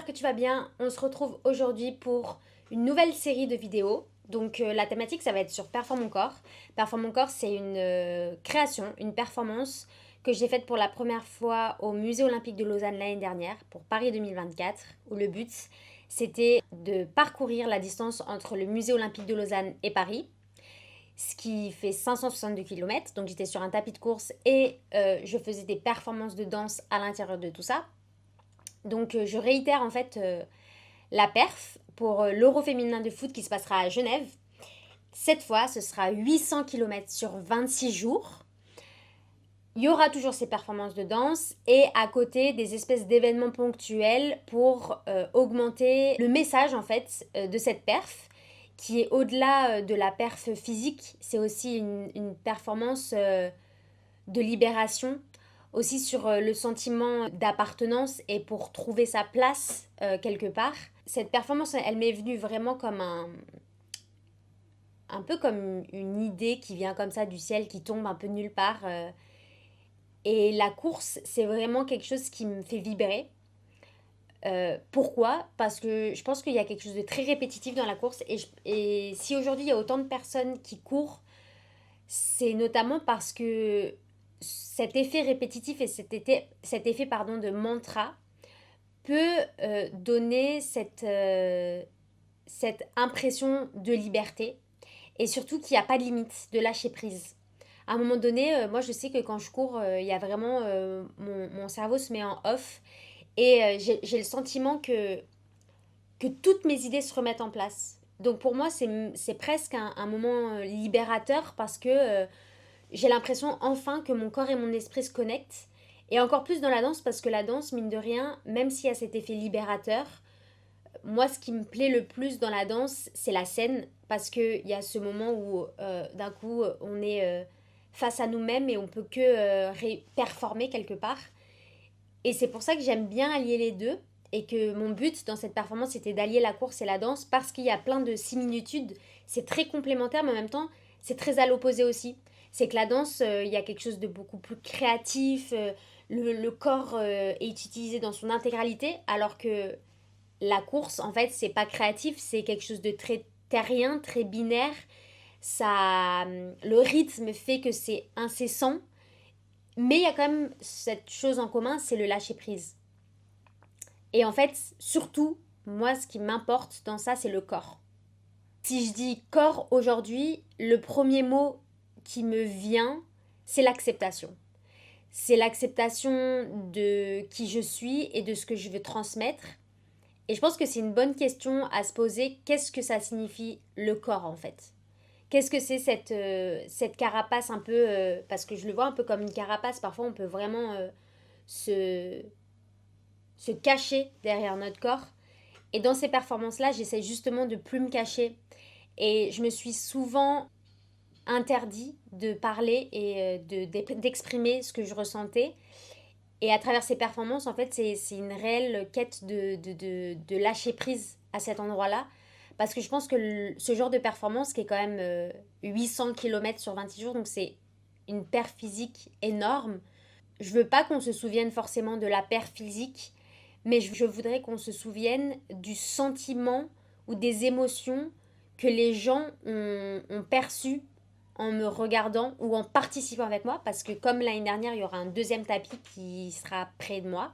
j'espère que tu vas bien. On se retrouve aujourd'hui pour une nouvelle série de vidéos. Donc la thématique, ça va être sur Perform mon corps. Perform mon corps, c'est une création, une performance que j'ai faite pour la première fois au Musée olympique de Lausanne l'année dernière pour Paris 2024, où le but, c'était de parcourir la distance entre le Musée olympique de Lausanne et Paris, ce qui fait 562 km. Donc j'étais sur un tapis de course et je faisais des performances de danse à l'intérieur de tout ça. Donc je réitère en fait la perf pour l'Euro féminin de foot qui se passera à Genève. Cette fois, ce sera 800 km sur 26 jours. Il y aura toujours ces performances de danse et à côté des espèces d'événements ponctuels pour augmenter le message en fait de cette perf qui est au-delà de la perf physique. C'est aussi une performance de libération, aussi sur le sentiment d'appartenance et pour trouver sa place quelque part. Cette performance, elle m'est venue vraiment comme un peu comme une idée qui vient comme ça du ciel, qui tombe un peu nulle part. Et la course, c'est vraiment quelque chose qui me fait vibrer. Pourquoi? Parce que je pense qu'il y a quelque chose de très répétitif dans la course. Et si aujourd'hui il y a autant de personnes qui courent, c'est notamment parce que cet effet répétitif et cet effet pardon, de mantra peut donner cette impression de liberté et surtout qu'il n'y a pas de limite, de lâcher prise. À un moment donné, moi je sais que quand je cours, il y a vraiment mon cerveau se met en off et j'ai le sentiment que toutes mes idées se remettent en place. Donc pour moi, c'est presque un moment libérateur parce que j'ai l'impression enfin que mon corps et mon esprit se connectent. Et encore plus dans la danse parce que la danse, mine de rien, même s'il y a cet effet libérateur, moi ce qui me plaît le plus dans la danse, c'est la scène. Parce qu'il y a ce moment où d'un coup on est face à nous-mêmes et on peut que performer quelque part. Et c'est pour ça que j'aime bien allier les deux. Et que mon but dans cette performance, c'était d'allier la course et la danse parce qu'il y a plein de similitudes. C'est très complémentaire, mais en même temps, c'est très à l'opposé aussi. C'est que la danse, il y a quelque chose de beaucoup plus créatif. Le corps est utilisé dans son intégralité, alors que la course, en fait, c'est pas créatif, c'est quelque chose de très terrien, très binaire. Ça, le rythme fait que c'est incessant, mais il y a quand même cette chose en commun, c'est le lâcher prise. Et en fait, surtout, moi, ce qui m'importe dans ça, c'est le corps. Si je dis corps aujourd'hui, le premier mot qui me vient, c'est l'acceptation. C'est l'acceptation de qui je suis et de ce que je veux transmettre. Et je pense que c'est une bonne question à se poser. Qu'est-ce que ça signifie le corps en fait? Qu'est-ce que c'est cette carapace un peu... parce que je le vois un peu comme une carapace. Parfois, on peut vraiment se, se cacher derrière notre corps. Et dans ces performances-là, j'essaie justement de plus me cacher. Et je me suis souvent interdit de parler et d'exprimer ce que je ressentais. Et à travers ces performances, en fait, c'est une réelle quête de lâcher prise à cet endroit-là. Parce que je pense que ce genre de performance, qui est quand même 800 km sur 26 jours, donc c'est une perte physique énorme. Je veux pas qu'on se souvienne forcément de la perte physique, mais je voudrais qu'on se souvienne du sentiment ou des émotions que les gens ont perçues en me regardant ou en participant avec moi, parce que comme l'année dernière, il y aura un deuxième tapis qui sera près de moi,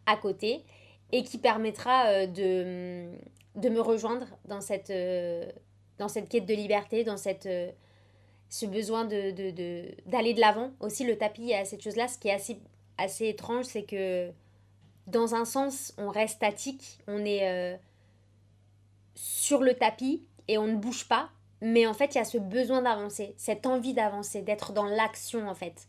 à côté, et qui permettra de me rejoindre dans cette quête de liberté, dans ce besoin d'aller de l'avant. Aussi, le tapis, il y a cette chose-là, ce qui est assez étrange, c'est que dans un sens, on reste statique, on est sur le tapis et on ne bouge pas. Mais en fait, il y a ce besoin d'avancer, cette envie d'avancer, d'être dans l'action en fait.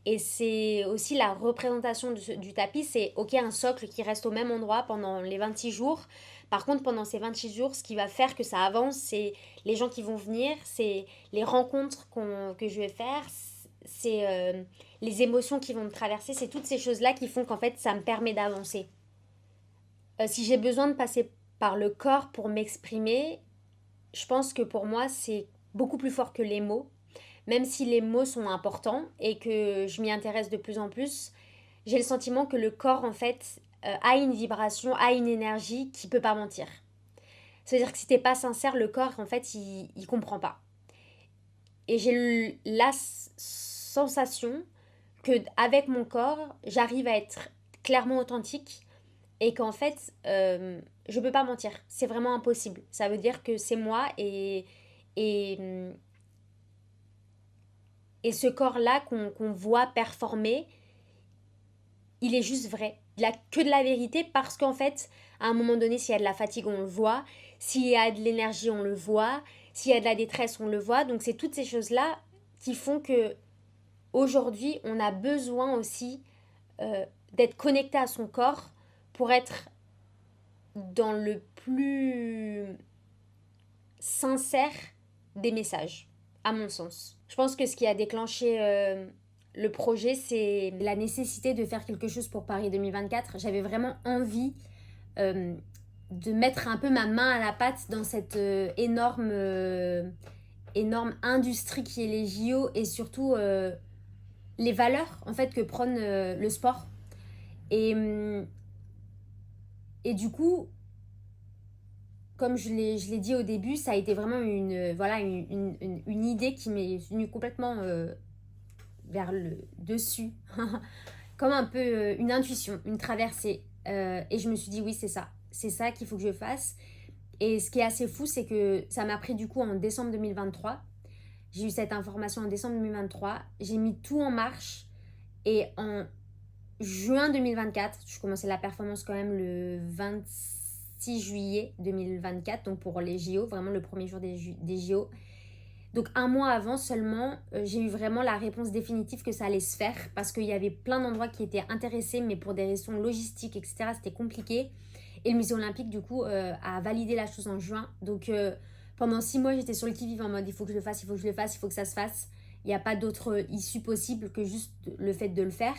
Et c'est aussi la représentation du tapis, c'est ok un socle qui reste au même endroit pendant les 26 jours. Par contre, pendant ces 26 jours, ce qui va faire que ça avance, c'est les gens qui vont venir, c'est les rencontres que je vais faire, c'est les émotions qui vont me traverser, c'est toutes ces choses-là qui font qu'en fait, ça me permet d'avancer. Si j'ai besoin de passer par le corps pour m'exprimer, je pense que pour moi, c'est beaucoup plus fort que les mots. Même si les mots sont importants et que je m'y intéresse de plus en plus, j'ai le sentiment que le corps, en fait, a une vibration, a une énergie qui peut pas mentir. C'est-à-dire que si t'es pas sincère, le corps, en fait, il comprend pas. Et j'ai la sensation que avec mon corps, j'arrive à être clairement authentique et qu'en fait, je peux pas mentir. C'est vraiment impossible. Ça veut dire que c'est moi et, et ce corps-là qu'on voit performer, il est juste vrai. Il a que de la vérité parce qu'en fait, à un moment donné, s'il y a de la fatigue, on le voit. S'il y a de l'énergie, on le voit. S'il y a de la détresse, on le voit. Donc c'est toutes ces choses-là qui font que aujourd'hui, on a besoin aussi d'être connecté à son corps pour être dans le plus sincère des messages, à mon sens. Je pense que ce qui a déclenché le projet, c'est la nécessité de faire quelque chose pour Paris 2024. J'avais vraiment envie euh, de mettre un peu ma main à la pâte dans cette énorme industrie qui est les JO et surtout les valeurs en fait que prône le sport. Et, et du coup, comme je l'ai dit au début, ça a été vraiment voilà, une idée qui m'est venue complètement vers le dessus, comme un peu une intuition, une traversée. Et je me suis dit, oui, c'est ça qu'il faut que je fasse. Et ce qui est assez fou, c'est que ça m'a pris du coup en décembre 2023. J'ai eu cette information en décembre 2023. J'ai mis tout en marche. Et en juin 2024, je commençais la performance quand même le 26 juillet 2024, donc pour les JO, vraiment le premier jour des JO. Donc un mois avant seulement, j'ai eu vraiment la réponse définitive que ça allait se faire parce qu'il y avait plein d'endroits qui étaient intéressés, mais pour des raisons logistiques, etc., c'était compliqué. Et le musée olympique, du coup, a validé la chose en juin. Donc pendant 6 mois, j'étais sur le qui-vive en mode il faut que je le fasse, il faut que je le fasse, il faut que ça se fasse. Il n'y a pas d'autre issue possible que juste le fait de le faire.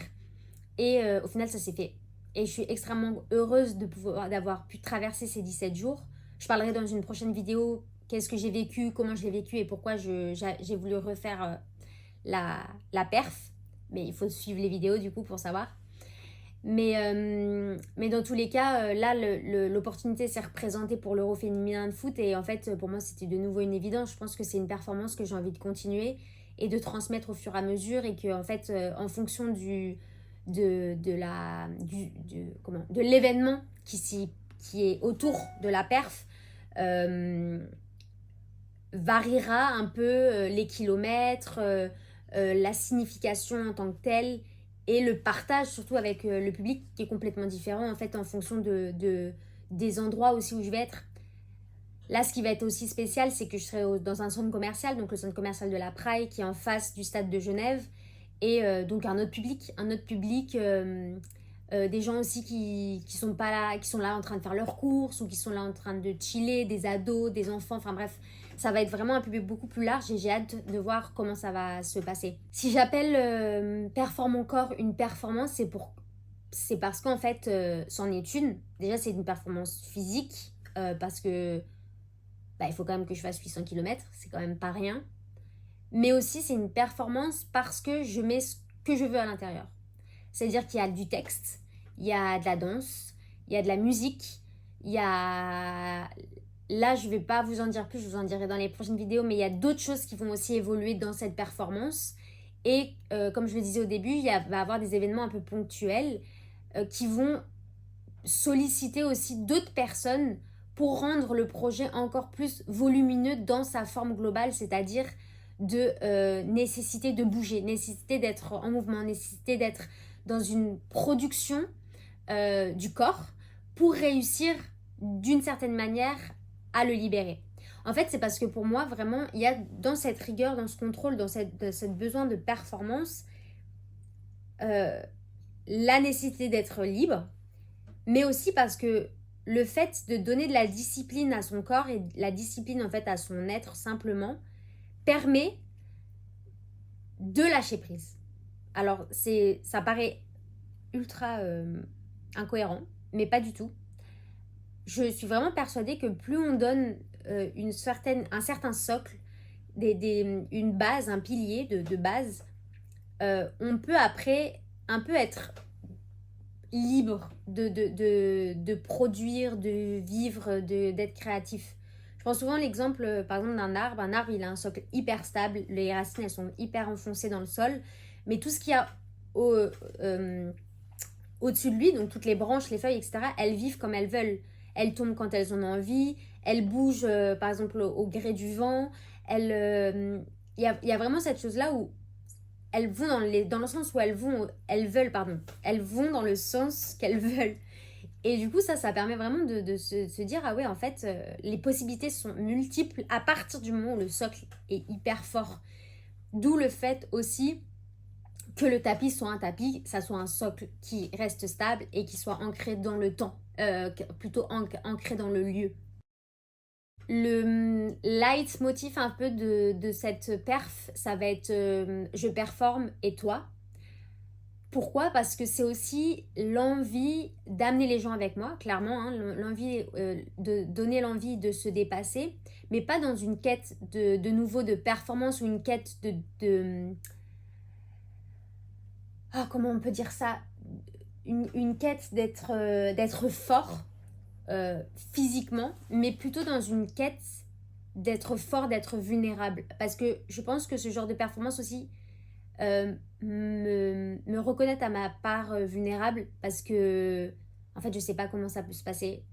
Et au final, ça s'est fait. Et je suis extrêmement heureuse d'avoir pu traverser ces 17 jours. Je parlerai dans une prochaine vidéo qu'est-ce que j'ai vécu, comment je l'ai vécu et pourquoi j'ai voulu refaire la perf. Mais il faut suivre les vidéos du coup pour savoir. Mais dans tous les cas, là, l'opportunité s'est représentée pour l'Euro féminin de foot. Et en fait, pour moi, c'était de nouveau une évidence. Je pense que c'est une performance que j'ai envie de continuer et de transmettre au fur et à mesure. Et que, en fait, en fonction de l'événement qui est autour de la perf, euh, variera un peu les kilomètres, la signification en tant que telle et le partage surtout avec le public qui est complètement différent en fait en fonction des endroits aussi où je vais être. Là, ce qui va être aussi spécial, c'est que je serai dans un centre commercial, donc le centre commercial de la Praille qui est en face du stade de Genève et donc un autre public des gens aussi qui sont pas là, qui sont là en train de faire leurs courses ou qui sont là en train de chiller, des ados, des enfants, enfin bref, ça va être vraiment un public beaucoup plus large et j'ai hâte de voir comment ça va se passer. Si j'appelle Performe mon corps une performance, c'est parce qu'en fait, c'en est une. Déjà, c'est une performance physique parce que il faut quand même que je fasse 800 km, c'est quand même pas rien. Mais aussi, c'est une performance parce que je mets ce que je veux à l'intérieur. C'est-à-dire qu'il y a du texte, il y a de la danse, il y a de la musique, il y a... Là, je ne vais pas vous en dire plus, je vous en dirai dans les prochaines vidéos, mais il y a d'autres choses qui vont aussi évoluer dans cette performance. Et comme je le disais au début, va y avoir des événements un peu ponctuels qui vont solliciter aussi d'autres personnes pour rendre le projet encore plus volumineux dans sa forme globale, c'est-à-dire de nécessité de bouger, nécessité d'être en mouvement, nécessité d'être dans une production du corps pour réussir d'une certaine manière à le libérer. En fait, c'est parce que pour moi, vraiment, il y a dans cette rigueur, dans ce contrôle, dans cette besoin de performance, euh, la nécessité d'être libre, mais aussi parce que le fait de donner de la discipline à son corps et de la discipline en fait à son être simplement permet de lâcher prise. Alors ça paraît ultra incohérent, mais pas du tout. Je suis vraiment persuadée que plus on donne un certain socle, une base, un pilier de base, on peut après un peu être libre de produire, de vivre, d'être créatif. Je prends souvent l'exemple, par exemple, d'un arbre. Un arbre, il a un socle hyper stable, les racines, elles sont hyper enfoncées dans le sol, mais tout ce qu'il y a au, euh, au-dessus de lui, donc toutes les branches, les feuilles, etc., elles vivent comme elles veulent. Elles tombent quand elles en ont envie, elles bougent, par exemple, au gré du vent. Il y a vraiment cette chose-là où elles vont dans le sens où elles veulent, pardon. Elles vont dans le sens qu'elles veulent. Et du coup, ça permet vraiment de se dire, ah ouais, en fait, les possibilités sont multiples à partir du moment où le socle est hyper fort. D'où le fait aussi que le tapis soit un tapis, ça soit un socle qui reste stable et qui soit ancré dans le temps, plutôt ancré dans le lieu. Le leitmotiv un peu de cette perf, ça va être je performe et toi. Pourquoi? Parce que c'est aussi l'envie d'amener les gens avec moi, clairement, hein, l'envie de donner l'envie de se dépasser, mais pas dans une quête de nouveau de performance ou une quête comment on peut dire ça? Une quête d'être fort physiquement, mais plutôt dans une quête d'être fort, d'être vulnérable. Parce que je pense que ce genre de performance aussi me reconnaître à ma part vulnérable parce que en fait je sais pas comment ça peut se passer.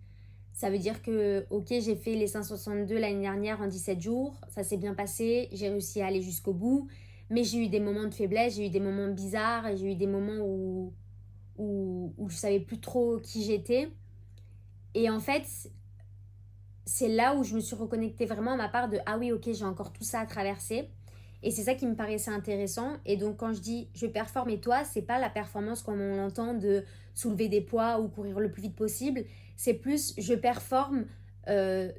Ça veut dire que ok, j'ai fait les 562 l'année dernière en 17 jours, ça s'est bien passé, j'ai réussi à aller jusqu'au bout, mais j'ai eu des moments de faiblesse, j'ai eu des moments bizarres, et j'ai eu des moments où je savais plus trop qui j'étais. Et en fait, c'est là où je me suis reconnectée vraiment à ma part de ah oui, ok, j'ai encore tout ça à traverser. Et c'est ça qui me paraissait intéressant. Et donc, quand je dis je performe et toi, c'est pas la performance comme on l'entend de soulever des poids ou courir le plus vite possible. C'est plus je performe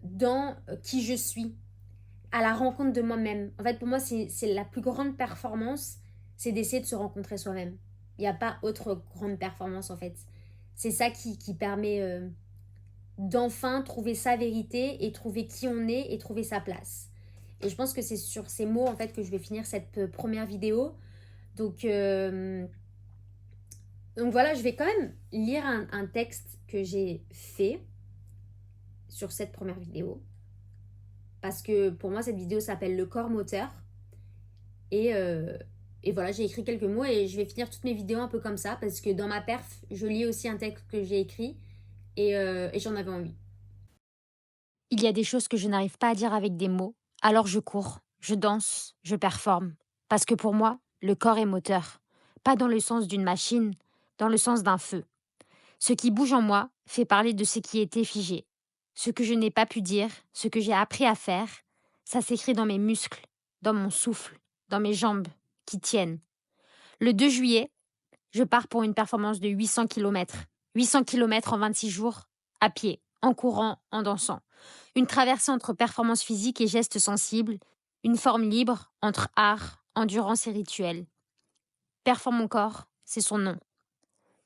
dans qui je suis, à la rencontre de moi-même. En fait, pour moi, c'est la plus grande performance, c'est d'essayer de se rencontrer soi-même. Il n'y a pas autre grande performance en fait. C'est ça qui permet d'enfin trouver sa vérité et trouver qui on est et trouver sa place. Et je pense que c'est sur ces mots en fait que je vais finir cette première vidéo. Donc, euh, donc voilà, je vais quand même lire un texte que j'ai fait sur cette première vidéo. Parce que pour moi, cette vidéo s'appelle Le corps moteur. Et, euh, et voilà, j'ai écrit quelques mots et je vais finir toutes mes vidéos un peu comme ça. Parce que dans ma perf, je lis aussi un texte que j'ai écrit et j'en avais envie. Il y a des choses que je n'arrive pas à dire avec des mots, alors je cours, je danse, je performe. Parce que pour moi, le corps est moteur. Pas dans le sens d'une machine, dans le sens d'un feu. Ce qui bouge en moi fait parler de ce qui était figé. Ce que je n'ai pas pu dire, ce que j'ai appris à faire, ça s'écrit dans mes muscles, dans mon souffle, dans mes jambes, qui tiennent. Le 2 juillet, je pars pour une performance de 800 km. 800 km en 26 jours, à pied, en courant, en dansant. Une traversée entre performance physique et gestes sensibles, une forme libre entre art, endurance et rituel. Performe mon corps, c'est son nom.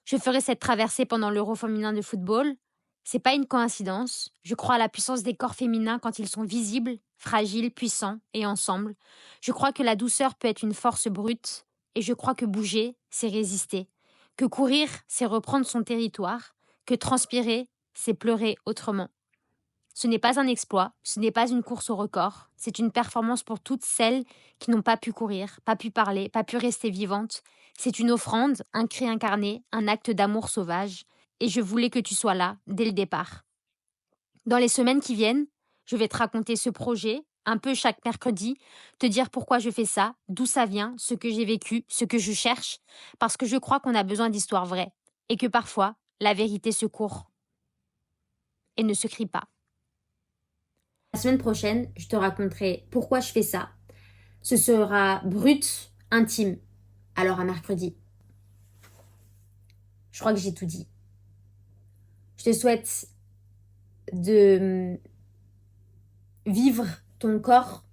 Je ferai cette traversée pendant l'Euro féminin de football. C'est pas une coïncidence. Je crois à la puissance des corps féminins quand ils sont visibles, fragiles, puissants et ensemble. Je crois que la douceur peut être une force brute. Et je crois que bouger, c'est résister. Que courir, c'est reprendre son territoire. Que transpirer, c'est pleurer autrement. Ce n'est pas un exploit, ce n'est pas une course au record, c'est une performance pour toutes celles qui n'ont pas pu courir, pas pu parler, pas pu rester vivantes. C'est une offrande, un cri incarné, un acte d'amour sauvage, et je voulais que tu sois là, dès le départ. Dans les semaines qui viennent, je vais te raconter ce projet, un peu chaque mercredi, te dire pourquoi je fais ça, d'où ça vient, ce que j'ai vécu, ce que je cherche, parce que je crois qu'on a besoin d'histoires vraies, et que parfois, la vérité se court et ne se crie pas. La semaine prochaine, je te raconterai pourquoi je fais ça. Ce sera brut, intime. Alors à mercredi. Je crois que j'ai tout dit. Je te souhaite de vivre ton corps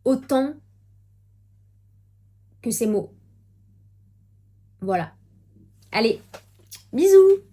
autant que ses mots. Voilà. Allez, bisous!